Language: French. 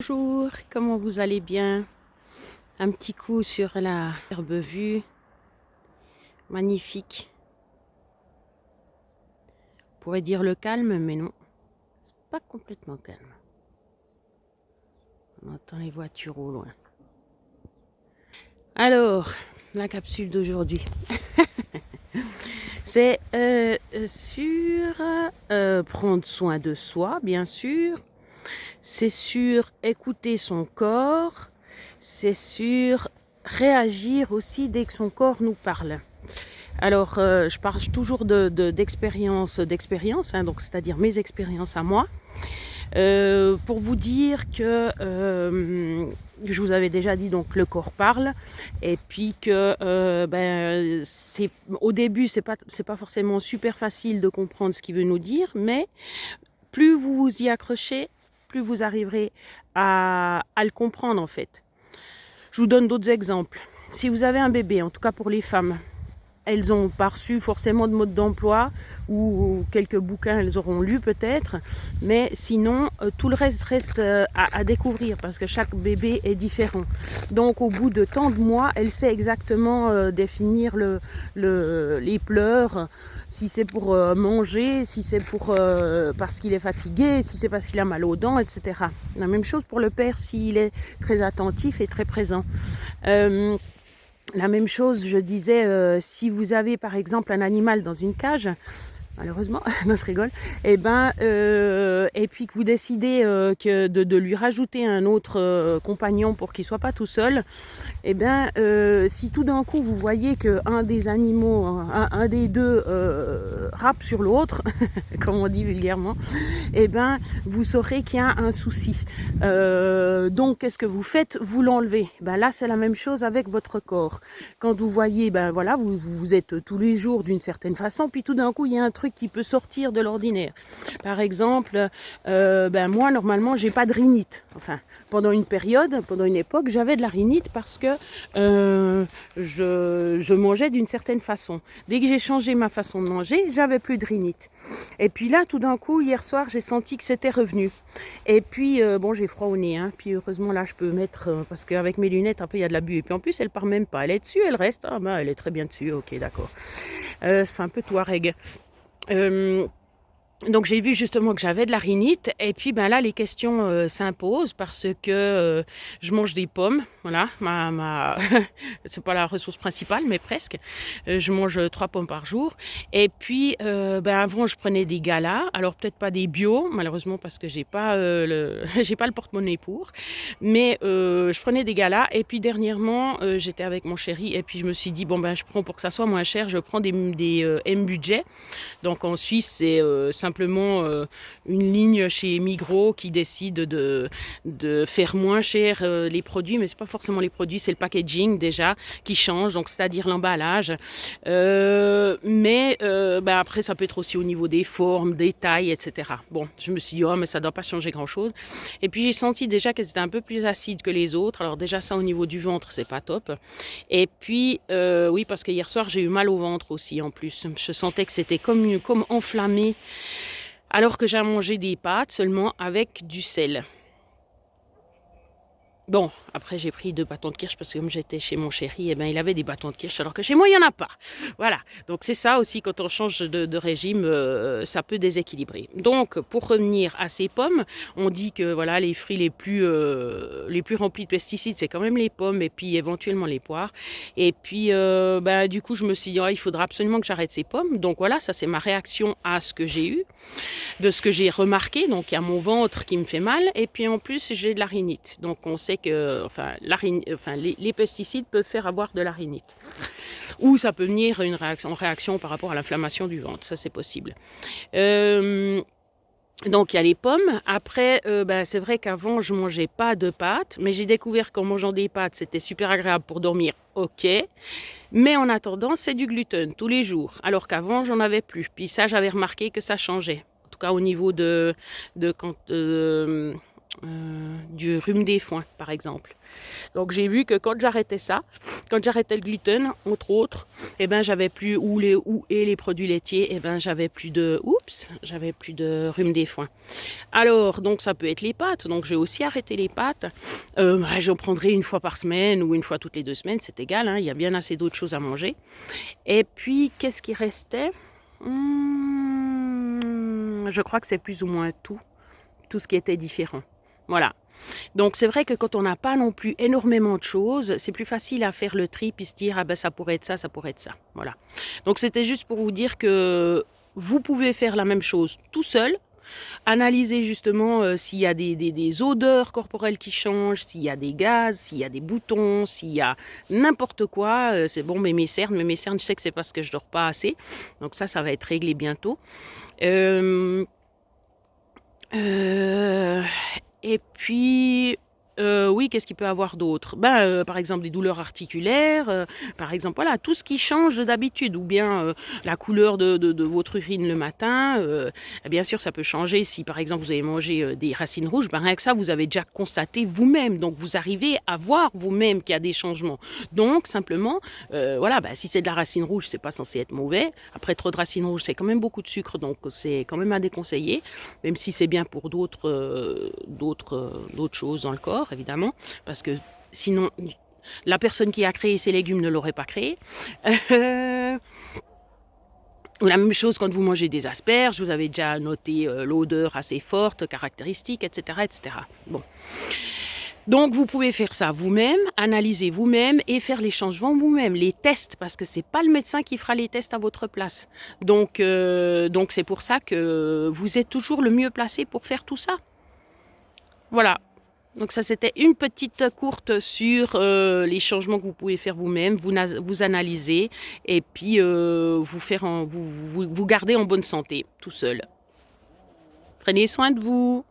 Bonjour, comment vous allez bien? Un petit coup sur la herbe vue, magnifique. On pourrait dire le calme, mais non, pas complètement calme. On entend les voitures au loin. Alors, la capsule d'aujourd'hui, c'est sur prendre soin de soi, bien sûr. C'est sur écouter son corps. C'est sur réagir aussi dès que son corps nous parle. Alors, je parle toujours d'expérience, hein, donc c'est-à-dire mes expériences à moi, pour vous dire que je vous avais déjà dit donc le corps parle, et puis que c'est au début c'est pas forcément super facile de comprendre ce qu'il veut nous dire, mais plus vous vous y accrochez, plus vous arriverez à le comprendre en fait. Je vous donne d'autres exemples. Si vous avez un bébé, en tout cas pour les femmes, elles n'ont pas reçu forcément de mode d'emploi ou quelques bouquins elles auront lu peut-être, mais sinon tout le reste à découvrir parce que chaque bébé est différent. Donc au bout de tant de mois, elle sait exactement définir les pleurs, si c'est pour manger, si c'est pour parce qu'il est fatigué, si c'est parce qu'il a mal aux dents, etc. La même chose pour le père s'il est très attentif et très présent. La même chose, je disais, si vous avez par exemple un animal dans une cage, malheureusement, non je rigole, et puis que vous décidez de lui rajouter un autre compagnon pour qu'il ne soit pas tout seul, si tout d'un coup vous voyez qu'un des animaux, un des deux rappe sur l'autre, comme on dit vulgairement, vous saurez qu'il y a un souci. Donc qu'est-ce que vous faites? Vous l'enlevez. Là c'est la même chose avec votre corps. Quand vous voyez, vous êtes tous les jours d'une certaine façon, puis tout d'un coup il y a un truc qui peut sortir de l'ordinaire. Par exemple, moi normalement j'ai pas de rhinite. Enfin, pendant une période, pendant une époque, j'avais de la rhinite parce que je mangeais d'une certaine façon. Dès que j'ai changé ma façon de manger, j'avais plus de rhinite. Et puis là, tout d'un coup, hier soir, j'ai senti que c'était revenu. Et puis, j'ai froid au nez. Hein. Puis heureusement, là, je peux mettre, parce qu'avec mes lunettes, un peu, il y a de la buée. Et puis en plus, elle part même pas. Elle est dessus, elle reste. Ah elle est très bien dessus. Ok, d'accord. Ça fait un peu Touareg. Donc j'ai vu justement que j'avais de la rhinite et puis là les questions s'imposent parce que je mange des pommes, voilà, c'est pas la ressource principale mais presque. Je mange 3 pommes par jour et puis avant je prenais des galas, alors peut-être pas des bio malheureusement parce que j'ai pas j'ai pas le porte-monnaie pour, mais je prenais des galas et puis dernièrement j'étais avec mon chéri et puis je me suis dit je prends pour que ça soit moins cher, je prends des M-Budget. Donc en Suisse, c'est simplement une ligne chez Migros qui décide de faire moins cher les produits, mais c'est pas forcément les produits, c'est le packaging déjà qui change, donc c'est-à-dire l'emballage. Après, ça peut être aussi au niveau des formes, des tailles, etc. Bon, je me suis dit, mais ça doit pas changer grand-chose. Et puis j'ai senti déjà qu'elles étaient un peu plus acides que les autres. Alors déjà ça au niveau du ventre, c'est pas top. Et puis, oui, parce que hier soir, j'ai eu mal au ventre aussi en plus. Je sentais que c'était comme enflammé, alors que j'ai mangé des pâtes seulement avec du sel. Bon, après j'ai pris 2 bâtons de kirsch parce que comme j'étais chez mon chéri, il avait des bâtons de kirsch alors que chez moi il n'y en a pas. Voilà, donc c'est ça aussi quand on change de régime, ça peut déséquilibrer. Donc pour revenir à ces pommes, on dit que voilà les fruits les plus remplis de pesticides c'est quand même les pommes et puis éventuellement les poires. Et puis du coup je me suis dit il faudra absolument que j'arrête ces pommes. Donc voilà, ça c'est ma réaction à ce que j'ai eu, de ce que j'ai remarqué. Donc il y a mon ventre qui me fait mal et puis en plus j'ai de la rhinite. Donc on sait que les pesticides peuvent faire avoir de la rhinite. Ou ça peut venir en réaction par rapport à l'inflammation du ventre, ça c'est possible. Donc il y a les pommes. Après, c'est vrai qu'avant je mangeais pas de pâtes, mais j'ai découvert qu'en mangeant des pâtes c'était super agréable pour dormir. Ok, mais en attendant c'est du gluten tous les jours, alors qu'avant j'en avais plus. Puis ça j'avais remarqué que ça changeait. En tout cas au niveau du rhume des foins, par exemple. Donc j'ai vu que quand j'arrêtais ça, quand j'arrêtais le gluten, entre autres, eh ben j'avais plus et les produits laitiers, eh ben j'avais plus de rhume des foins. Alors donc ça peut être les pâtes. Donc j'ai aussi arrêté les pâtes. J'en prendrai une fois par semaine ou une fois toutes les 2 semaines, c'est égal. Hein, il y a bien assez d'autres choses à manger. Et puis qu'est-ce qui restait? Je crois que c'est plus ou moins tout ce qui était différent. Voilà. Donc c'est vrai que quand on n'a pas non plus énormément de choses, c'est plus facile à faire le tri puis se dire ah ben ça pourrait être ça, ça pourrait être ça. Voilà. Donc c'était juste pour vous dire que vous pouvez faire la même chose tout seul. Analyser justement s'il y a des odeurs corporelles qui changent, s'il y a des gaz, s'il y a des boutons, s'il y a n'importe quoi. C'est bon, mais mes cernes, je sais que c'est parce que je dors pas assez. Donc ça va être réglé bientôt. Et puis, oui, qu'est-ce qu'il peut y avoir d'autre? Par exemple, des douleurs articulaires, par exemple, voilà, tout ce qui change d'habitude, ou bien la couleur de votre urine le matin. Bien sûr, ça peut changer si, par exemple, vous avez mangé des racines rouges. Rien que ça, vous avez déjà constaté vous-même. Donc, vous arrivez à voir vous-même qu'il y a des changements. Donc, simplement, voilà, si c'est de la racine rouge, c'est pas censé être mauvais. Après, trop de racines rouges, c'est quand même beaucoup de sucre, donc c'est quand même à déconseiller, même si c'est bien pour d'autres choses dans le corps, évidemment, parce que sinon, la personne qui a créé ces légumes ne l'aurait pas créé. La même chose quand vous mangez des asperges, vous avez déjà noté l'odeur assez forte, caractéristique, etc., etc. Bon. Donc vous pouvez faire ça vous-même, analyser vous-même et faire les changements vous-même, les tests, parce que c'est pas le médecin qui fera les tests à votre place. Donc c'est pour ça que vous êtes toujours le mieux placé pour faire tout ça. Voilà. Donc ça c'était une petite courte sur les changements que vous pouvez faire vous-même, vous analyser et puis vous garder en bonne santé tout seul. Prenez soin de vous.